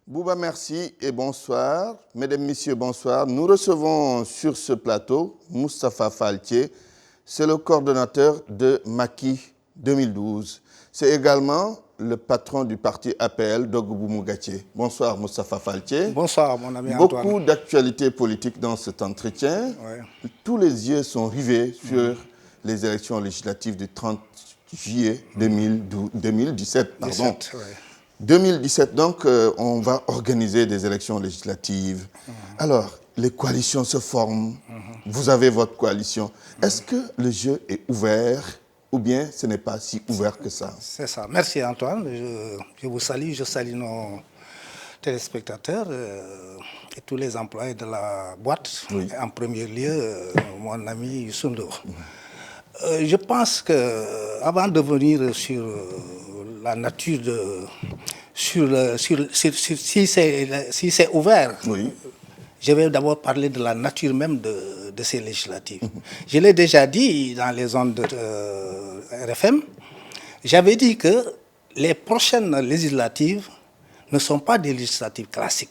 Bouba, merci et bonsoir. Mesdames, Messieurs, bonsoir. Nous recevons sur ce plateau Moustapha Faltié. C'est le coordonnateur de Macky 2012. C'est également le patron du parti APL, Dogbou Mougatché. Bonsoir Moustapha Faltié. Bonsoir mon ami Antoine. Beaucoup d'actualités politiques dans cet entretien. Ouais. Tous les yeux sont rivés sur les élections législatives du 30 juillet 2017. 2017, donc, on va organiser des élections législatives. Alors, les coalitions se forment. Vous avez votre coalition. Est-ce que le jeu est ouvert ou bien ce n'est pas si ouvert que ça? C'est ça. Merci Antoine. Je vous salue. Je salue nos téléspectateurs et tous les employés de la boîte. Oui. En premier lieu, mon ami Youssou Ndour. Je pense que avant de venir sur la nature de... si c'est ouvert, oui. Je vais d'abord parler de la nature même de ces législatives. Je l'ai déjà dit dans les ondes de RFM, j'avais dit que les prochaines législatives ne sont pas des législatives classiques.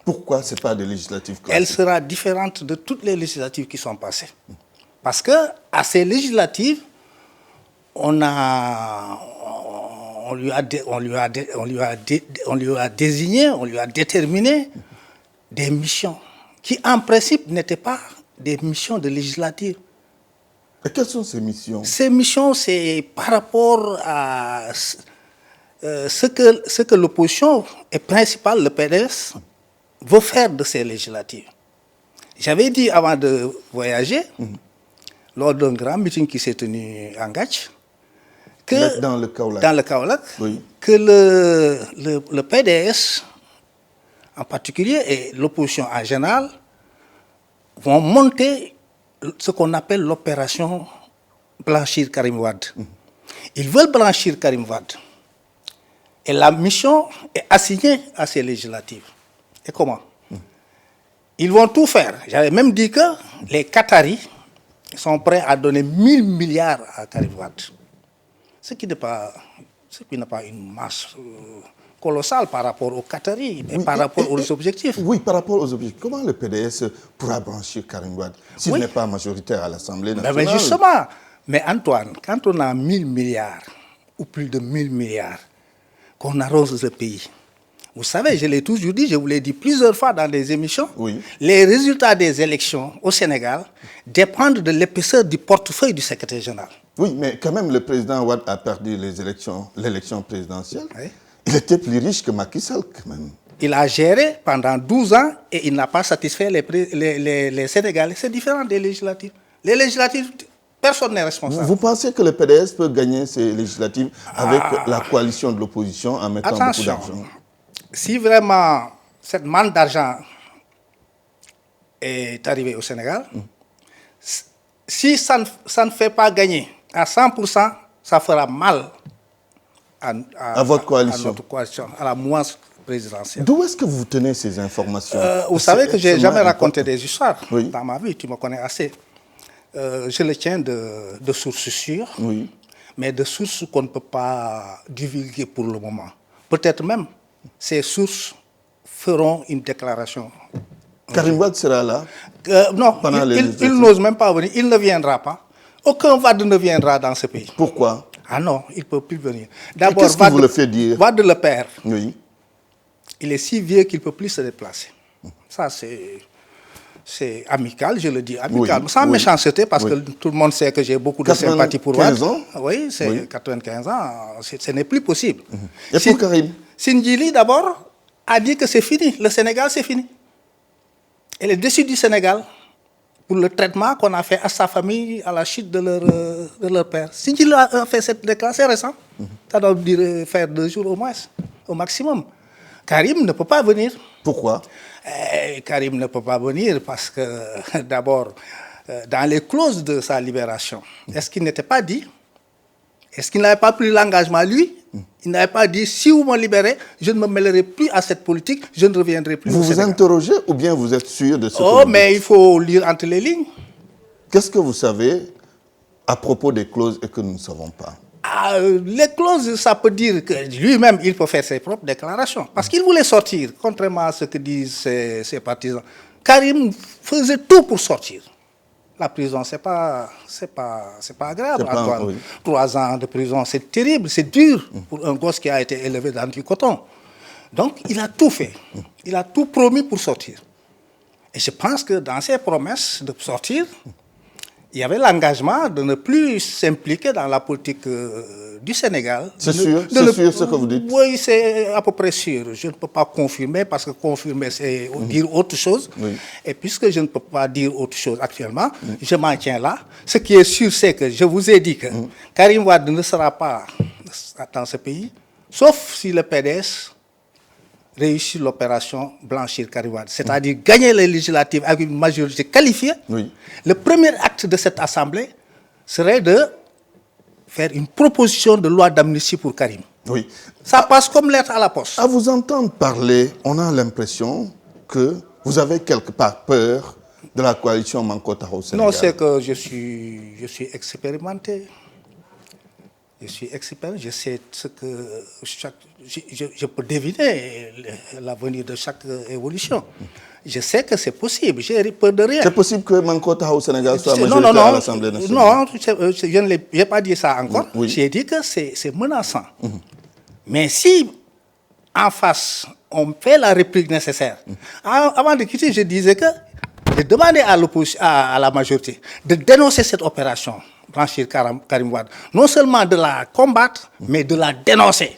Pourquoi ce n'est pas des législatives classiques? Elle sera différente de toutes les législatives qui sont passées. Parce qu'à ces législatives, on lui a désigné, on lui a déterminé des missions qui, en principe, n'étaient pas des missions de législative. Et quelles sont ces missions? Ces missions, c'est par rapport à ce que l'opposition, et principal le PDS, veut faire de ces législatives. J'avais dit avant de voyager, lors d'un grand meeting qui s'est tenu en Gatch, que dans le Kaolack, oui. Que le PDS en particulier et l'opposition en général vont monter ce qu'on appelle l'opération blanchir Karim Wade. Ils veulent blanchir Karim Wade. Et la mission est assignée à ces législatives. Et comment? Ils vont tout faire. J'avais même dit que les Qataris sont prêts à donner 1000 milliards à Karim Wade. Ce qui n'est pas une masse colossale par rapport aux Qataris, mais par rapport aux objectifs. Oui, par rapport aux objectifs. Comment le PDS pourra brancher Karim Wade s'il n'est pas majoritaire à l'Assemblée nationale? Mais justement, mais Antoine, quand on a 1000 milliards, ou plus de 1000 milliards, qu'on arrose le pays, vous savez, je l'ai toujours dit, je vous l'ai dit plusieurs fois dans des émissions, oui. Les résultats des élections au Sénégal dépendent de l'épaisseur du portefeuille du secrétaire général. Oui, mais quand même, le président Wade a perdu l'élection présidentielle. Oui. Il était plus riche que Macky Sall, quand même. Il a géré pendant 12 ans et il n'a pas satisfait les Sénégalais. C'est différent des législatives. Les législatives, personne n'est responsable. Vous pensez que le PDS peut gagner ces législatives avec la coalition de l'opposition en mettant beaucoup d'argent? Si vraiment cette manne d'argent est arrivée au Sénégal, si ça ne fait pas gagner à 100%, ça fera mal à votre coalition. À notre coalition, à la mouvance présidentielle. D'où est-ce que vous tenez ces informations? Vous savez que je n'ai jamais raconté des histoires oui. dans ma vie, tu me connais assez. Je le tiens de sources sûres, oui. mais de sources qu'on ne peut pas divulguer pour le moment. Peut-être même ces sources feront une déclaration. Karim Wade sera là? Non, il n'ose même pas venir, il ne viendra pas. Aucun Wade ne viendra dans ce pays. Pourquoi? Ah non, il ne peut plus venir. D'abord, qu'est-ce que vous le fait dire? Wade le père. Oui. Il est si vieux qu'il ne peut plus se déplacer. Ça, c'est amical, je le dis, amical, oui, sans méchanceté, parce que tout le monde sait que j'ai beaucoup de sympathie pour Wade. 95 ans? Oui, c'est 95 ans, ce n'est plus possible. Et pour Karim? Sindjili, d'abord, a dit que c'est fini, le Sénégal, c'est fini. Elle est déçue du Sénégal pour le traitement qu'on a fait à sa famille à la chute de leur père. Sindjili a fait cette déclaration, c'est récent. Ça doit faire 2 jours au moins, au maximum. Karim ne peut pas venir. Pourquoi? Karim ne peut pas venir parce que, d'abord, dans les clauses de sa libération, est-ce qu'il n'était pas dit? Est-ce qu'il n'avait pas pris l'engagement, lui? Il n'avait pas dit, si vous me libérez, je ne me mêlerai plus à cette politique, je ne reviendrai plus. Vous vous interrogez ou bien vous êtes sûr de ce que vous dites? Mais il faut lire entre les lignes. Qu'est-ce que vous savez à propos des clauses et que nous ne savons pas? Les clauses, ça peut dire que lui-même, il peut faire ses propres déclarations. Parce qu'il voulait sortir, contrairement à ce que disent ses partisans. Karim faisait tout pour sortir. La prison, c'est pas agréable. Oui. 3 ans de prison, c'est terrible, c'est dur pour un gosse qui a été élevé dans du coton. Donc, il a tout fait. Il a tout promis pour sortir. Et je pense que dans ses promesses de sortir, il y avait l'engagement de ne plus s'impliquer dans la politique du Sénégal. C'est sûr ce que vous dites? Oui, c'est à peu près sûr. Je ne peux pas confirmer parce que confirmer, c'est dire autre chose. Oui. Et puisque je ne peux pas dire autre chose actuellement, je m'en tiens là. Ce qui est sûr, c'est que je vous ai dit que Karim Wade ne sera pas dans ce pays, sauf si le PDS réussir l'opération blanchir Karim Wade, c'est-à-dire gagner les législatives avec une majorité qualifiée. Oui. Le premier acte de cette assemblée serait de faire une proposition de loi d'amnistie pour Karim. Oui. Ça passe comme lettre à la poste. À vous entendre parler, on a l'impression que vous avez quelque part peur de la coalition Manko Taxawu Sénégal. Non, c'est que je suis expérimenté. Je suis expert, je sais ce que je peux deviner l'avenir de chaque évolution. Je sais que c'est possible, j'ai peur de rien. C'est possible que Manko Taxawu Sénégal soit majoritaire à l'Assemblée nationale? Non, je n'ai pas dit ça encore. Oui. J'ai dit que c'est menaçant. Mais si, en face, on fait la réplique nécessaire, avant de quitter, je disais que de demander à la majorité de dénoncer cette opération, blanchir Karim Wade, non seulement de la combattre, mais de la dénoncer.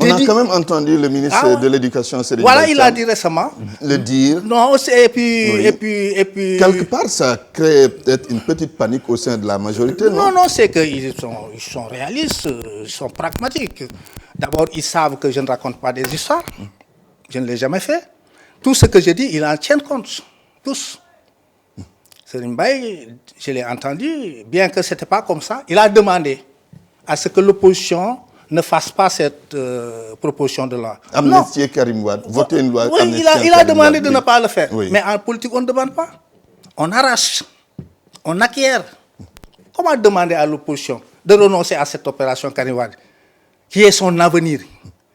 On a quand même entendu le ministre de l'Éducation, Serigne Voilà, Mbaye il a dit récemment. le dire. Non, et puis... Quelque part, ça crée peut-être une petite panique au sein de la majorité, non? Non, c'est qu'ils sont réalistes, ils sont pragmatiques. D'abord, ils savent que je ne raconte pas des histoires. Je ne l'ai jamais fait. Tout ce que je dis, ils en tiennent compte. Tous. Serigne Mbaye, je l'ai entendu, bien que ce n'était pas comme ça, il a demandé à ce que l'opposition ne fasse pas cette proposition de loi. Amnistier Karim Wade, voter une loi. Oui, il a demandé de ne pas le faire. Oui. Mais en politique, on ne demande pas. On arrache, on acquiert. Comment demander à l'opposition de renoncer à cette opération Karim Wade, qui est son avenir,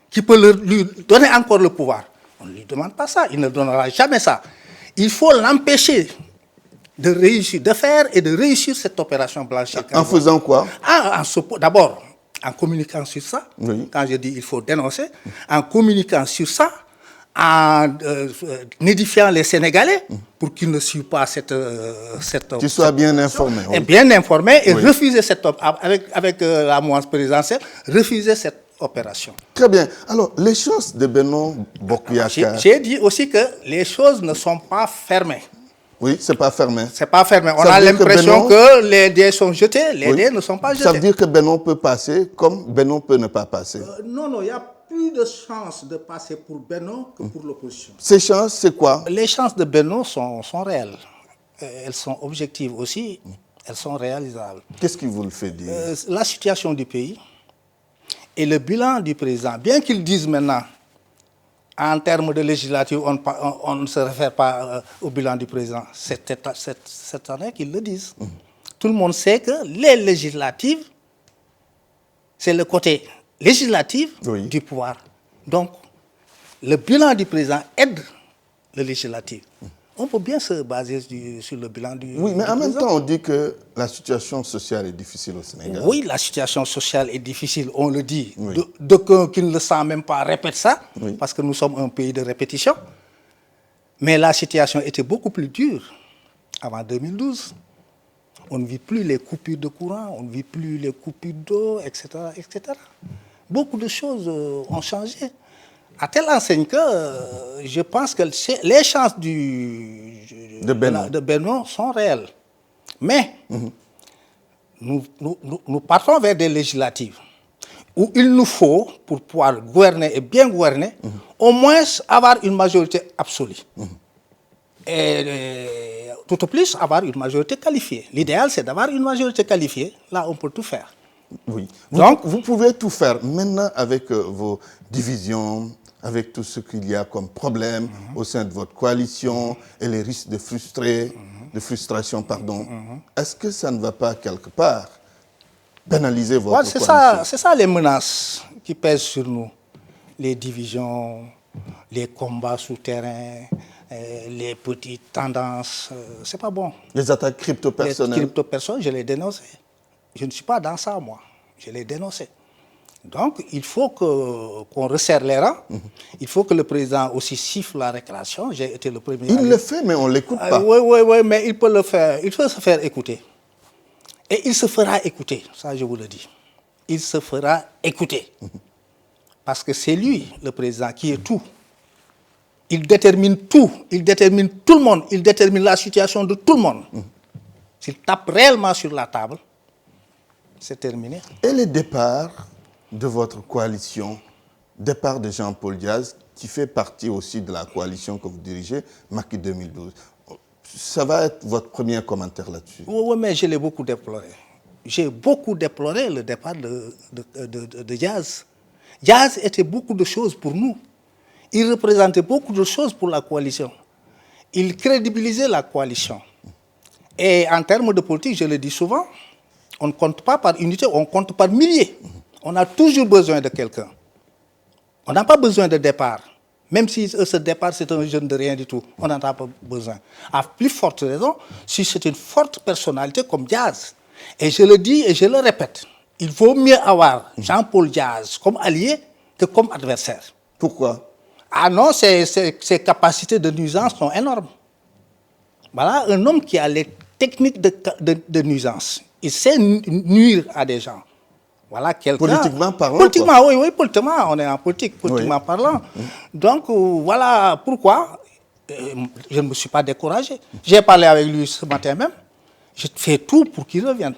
qui peut lui donner encore le pouvoir? On ne lui demande pas ça, il ne donnera jamais ça. Il faut l'empêcher de réussir, de faire et de réussir cette opération blanchir. En faisant quoi? D'abord, en communiquant sur ça, Oui. quand je dis il faut dénoncer, en communiquant sur ça, en édifiant les Sénégalais pour qu'ils ne suivent pas cette Tu sois bien informé. et bien informés et refuser avec la mouvance présidentielle, refuser cette opération. Très bien. Alors, les chances de Benno Bokk Yakaar. J'ai dit aussi que les choses ne sont pas fermées. Oui, c'est pas fermé. C'est pas fermé. On Ça a veut dire que l'impression Benno- que les dés sont jetés, les dés ne sont pas jetés. Ça veut dire que Benno peut passer comme Benno peut ne pas passer. Non, il y a plus de chances de passer pour Benno que pour l'opposition. Ces chances, c'est quoi? Les chances de Benno sont réelles. Elles sont objectives aussi, elles sont réalisables. Qu'est-ce qui vous le fait dire? La situation du pays et le bilan du président, bien qu'ils disent maintenant, en termes de législative, on ne se réfère pas au bilan du président. C'est cette année qu'ils le disent. Tout le monde sait que les législatives, c'est le côté législatif du pouvoir. Donc, le bilan du président aide le législatif. On peut bien se baser sur le bilan du Oui, mais du en même président. temps, on dit que la situation sociale est difficile au Sénégal. Oui, la situation sociale est difficile, on le dit. Oui. D'aucuns qui ne le savent même pas répètent ça, Oui. parce que nous sommes un pays de répétition. Mais la situation était beaucoup plus dure avant 2012. On ne vit plus les coupures de courant, on ne vit plus les coupures d'eau, etc., etc. Beaucoup de choses ont changé. À telle enseigne que je pense que les chances De Benno. de Benno sont réelles. Mais nous partons vers des législatives où il nous faut, pour pouvoir gouverner et bien gouverner, au moins avoir une majorité absolue. Et tout au plus, avoir une majorité qualifiée. L'idéal, c'est d'avoir une majorité qualifiée. Là, on peut tout faire. Oui. Donc, vous pouvez tout faire. Maintenant, avec vos divisions, avec tout ce qu'il y a comme problème au sein de votre coalition et les risques de frustration, est-ce que ça ne va pas quelque part pénaliser votre c'est coalition. c'est ça les menaces qui pèsent sur nous. Les divisions, les combats souterrains, les petites tendances, c'est pas bon. Les attaques crypto-personnelles. Les crypto-personnelles, je les dénonce. Je ne suis pas dans ça, moi. Je les dénonce. Donc, il faut qu'on resserre les rangs. Il faut que le président aussi siffle la réclamation. J'ai été le premier. Il le fait, mais on ne l'écoute pas. Oui, mais il peut le faire. Il faut se faire écouter. Et il se fera écouter, ça je vous le dis. Il se fera écouter. Parce que c'est lui, le président, qui est tout. Il détermine tout. Il détermine tout le monde. Il détermine la situation de tout le monde. S'il tape réellement sur la table, c'est terminé. Et le départ de votre coalition, départ de Jean-Paul Diaz, qui fait partie aussi de la coalition que vous dirigez, Macky 2012. Ça va être votre premier commentaire là-dessus. Oui, mais je l'ai beaucoup déploré. J'ai beaucoup déploré le départ de Diaz. Diaz était beaucoup de choses pour nous. Il représentait beaucoup de choses pour la coalition. Il crédibilisait la coalition. Et en termes de politique, je le dis souvent, on ne compte pas par unité, on compte par milliers. On a toujours besoin de quelqu'un. On n'a pas besoin de départ. Même si ce départ, c'est un jeune de rien du tout, on n'en a pas besoin. À plus forte raison, si c'est une forte personnalité comme Diaz. Et je le dis et je le répète, il vaut mieux avoir Jean-Paul Diaz comme allié que comme adversaire. Pourquoi? Ah non, ses capacités de nuisance sont énormes. Voilà un homme qui a les techniques de nuisance. Il sait nuire à des gens. Voilà quelqu'un. Politiquement parlant. Politiquement, oui, politiquement, on est en politique, politiquement parlant. Donc, voilà pourquoi je ne me suis pas découragé. J'ai parlé avec lui ce matin même. Je fais tout pour qu'il revienne.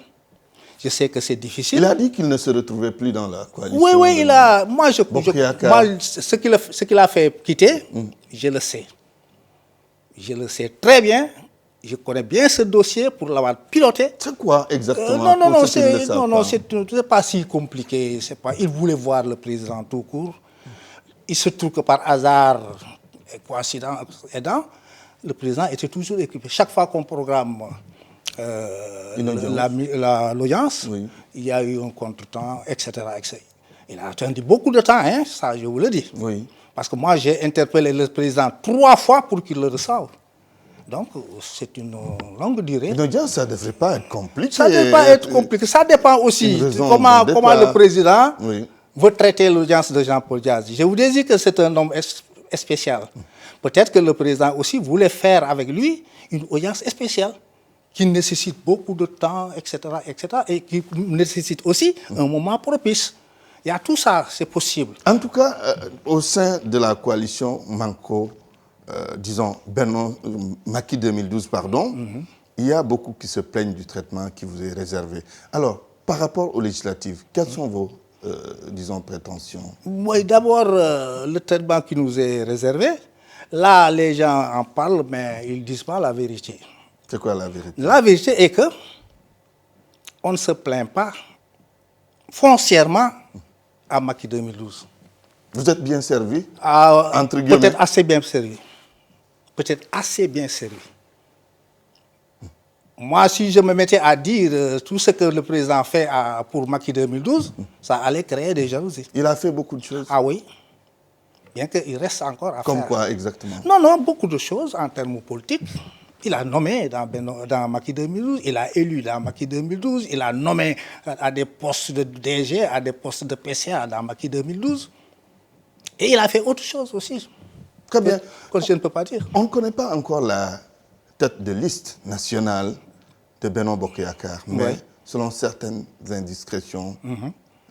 Je sais que c'est difficile. Il a dit qu'il ne se retrouvait plus dans la coalition. Oui, il a. Moi, ce qu'il a fait quitter, je le sais. Je le sais très bien. Je connais bien ce dossier pour l'avoir piloté. C'est quoi exactement? Non, c'est pas si compliqué. Il voulait voir le président tout court. Il se trouve que par hasard, coïncidence aidant, le président était toujours équipé. Chaque fois qu'on programme l'audience, il y a eu un contretemps, etc. Il a attendu beaucoup de temps, hein, ça je vous le dis. Oui. Parce que moi, j'ai interpellé le président 3 fois pour qu'il le reçoive. Donc, c'est une longue durée. Donc, ça ne devrait pas être compliqué. Ça ne devrait pas être compliqué. Ça dépend aussi comment le président veut traiter l'audience de Jean-Paul Diaz. Je vous dis que c'est un homme spécial. Peut-être que le président aussi voulait faire avec lui une audience spéciale qui nécessite beaucoup de temps, etc., et qui nécessite aussi un moment propice. Il y a tout ça, c'est possible. En tout cas, au sein de la coalition Manko, disons, Macky 2012, pardon, il y a beaucoup qui se plaignent du traitement qui vous est réservé. Alors, par rapport aux législatives, quelles sont vos, disons, prétentions? Oui, d'abord, le traitement qui nous est réservé, là, les gens en parlent, mais ils ne disent pas la vérité. C'est quoi la vérité? La vérité est que on ne se plaint pas foncièrement à Macky 2012. Vous êtes bien servi? Entre guillemets. Peut-être assez bien servi. Peut-être assez bien servi. Moi, si je me mettais à dire tout ce que le président fait pour Macky 2012, ça allait créer des jalousies. Il a fait beaucoup de choses. Ah oui. Bien qu'il reste encore à faire. Comme quoi exactement? Non, beaucoup de choses en termes politiques. Il a nommé dans Macky 2012, il a élu dans Macky 2012, il a nommé à des postes de DG, à des postes de PCA dans Macky 2012. Et il a fait autre chose aussi. Très bien. Que je ne peux pas dire. On ne connaît pas encore la tête de liste nationale de Benno Bokk Yakaar, mais selon certaines indiscrétions,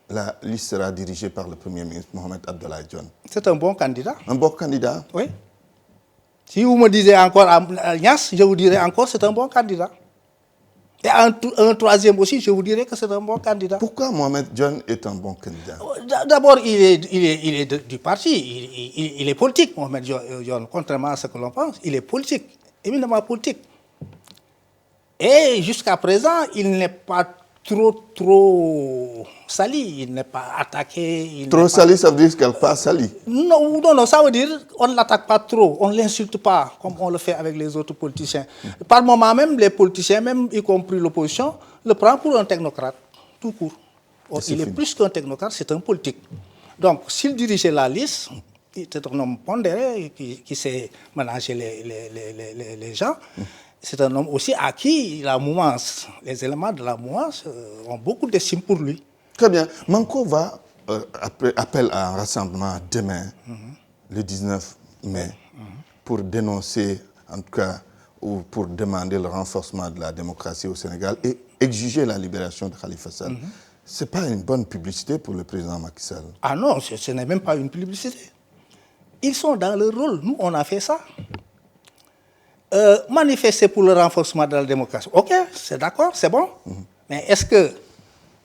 la liste sera dirigée par le Premier ministre Mohamed Abdoulaye Dionne. C'est un bon candidat. Un bon candidat? Oui. Si vous me disiez encore Alliance, je vous dirais encore c'est un bon candidat. Et un troisième aussi, je vous dirais que c'est un bon candidat. Pourquoi Mohamed Dionne est un bon candidat? D'abord, il est du parti, il est politique, Mohamed Dionne, contrairement à ce que l'on pense. Il est politique, éminemment politique. Et jusqu'à présent, il n'est pas trop sali, il n'est pas attaqué. Trop sali, ça veut dire qu'elle n'est pas sali? Non, ça veut dire qu'on ne l'attaque pas trop, on ne l'insulte pas comme on le fait avec les autres politiciens. Par moment même, les politiciens, même y compris l'opposition, le prennent pour un technocrate, tout court. Or, il est plus qu'un technocrate, c'est un politique. Donc, s'il dirigeait la liste, c'est un homme pondéré qui sait ménager les gens. C'est un homme aussi à qui la mouvance, les éléments de la mouvance ont beaucoup d'estime pour lui. Très bien. Manko va appelle à un rassemblement demain, le 19 mai, pour dénoncer, en tout cas, ou pour demander le renforcement de la démocratie au Sénégal et exiger la libération de Khalifa Sall. Ce n'est pas une bonne publicité pour le président Macky Sall. Ah non, ce n'est même pas une publicité. Ils sont dans leur rôle. Nous, on a fait ça. Manifester pour le renforcement de la démocratie. Ok, c'est d'accord, c'est bon. Mais est-ce que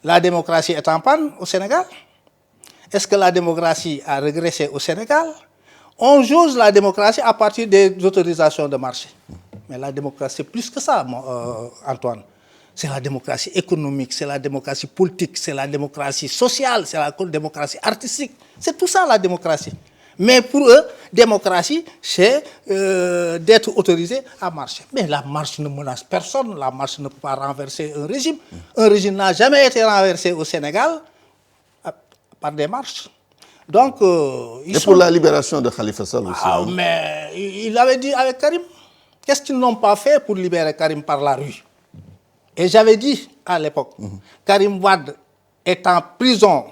la démocratie est en panne au Sénégal? Est-ce que la démocratie a régressé au Sénégal? On jauge la démocratie à partir des autorisations de marché. Mais la démocratie, c'est plus que ça, Antoine. C'est la démocratie économique, c'est la démocratie politique, c'est la démocratie sociale, c'est la démocratie artistique. C'est tout ça, la démocratie. Mais pour eux, démocratie, c'est d'être autorisé à marcher. Mais la marche ne menace personne, la marche ne peut pas renverser un régime. Un régime n'a jamais été renversé au Sénégal par des marches. Donc, et pour la libération de Khalifa Sall aussi. Ah, mais il avait dit avec Karim, qu'est-ce qu'ils n'ont pas fait pour libérer Karim par la rue? Et j'avais dit à l'époque, Karim Wade est en prison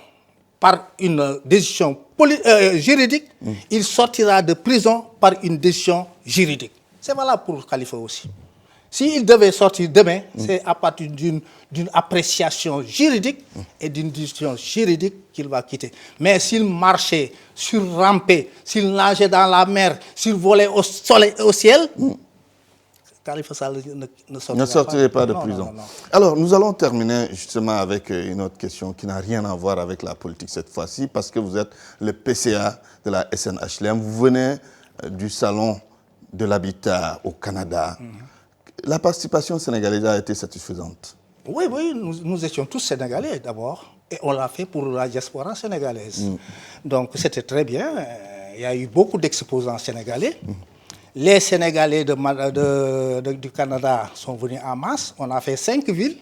par une décision juridique, il sortira de prison par une décision juridique. C'est valable pour Khalifa aussi. S'il devait sortir demain, c'est à partir d'une appréciation juridique et d'une décision juridique qu'il va quitter. Mais s'il marchait, surrampait, s'il nageait dans la mer, s'il volait au ciel, Khalifa Sall ne sortirait pas de prison. Non. Alors, nous allons terminer justement avec une autre question qui n'a rien à voir avec la politique cette fois-ci, parce que vous êtes le PCA de la SNHLM. Vous venez du Salon de l'Habitat au Canada. La participation sénégalaise a été satisfaisante? Oui, nous étions tous sénégalais d'abord, et on l'a fait pour la diaspora sénégalaise. Donc, c'était très bien. Il y a eu beaucoup d'exposants sénégalais. Les Sénégalais du Canada sont venus en masse. On a fait 5 villes.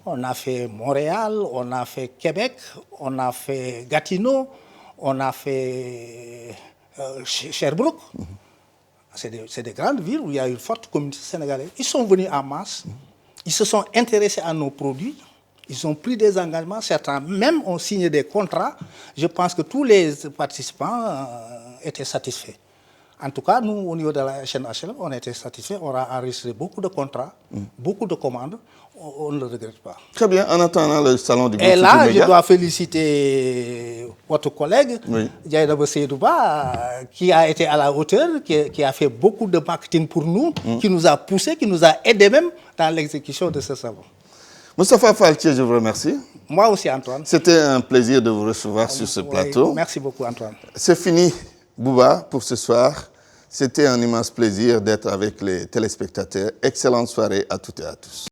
On a fait Montréal, on a fait Québec, on a fait Gatineau, on a fait Sherbrooke. C'est des grandes villes où il y a une forte communauté sénégalaise. Ils sont venus en masse. Ils se sont intéressés à nos produits. Ils ont pris des engagements. Certains même ont signé des contrats. Je pense que tous les participants étaient satisfaits. En tout cas, nous, au niveau de la chaîne HLM, on était satisfaits. On a enregistré beaucoup de contrats, beaucoup de commandes. On ne le regrette pas. Très bien. En attendant le salon du groupe Et là, je dois féliciter votre collègue, Diaydaba Seydouba, qui a été à la hauteur, qui a fait beaucoup de marketing pour nous, qui nous a poussés, qui nous a aidés même dans l'exécution de ce salon. Moustapha Faltier, je vous remercie. Moi aussi, Antoine. C'était un plaisir de vous recevoir sur ce plateau. Merci beaucoup, Antoine. C'est fini, Bouba, pour ce soir. C'était un immense plaisir d'être avec les téléspectateurs. Excellente soirée à toutes et à tous.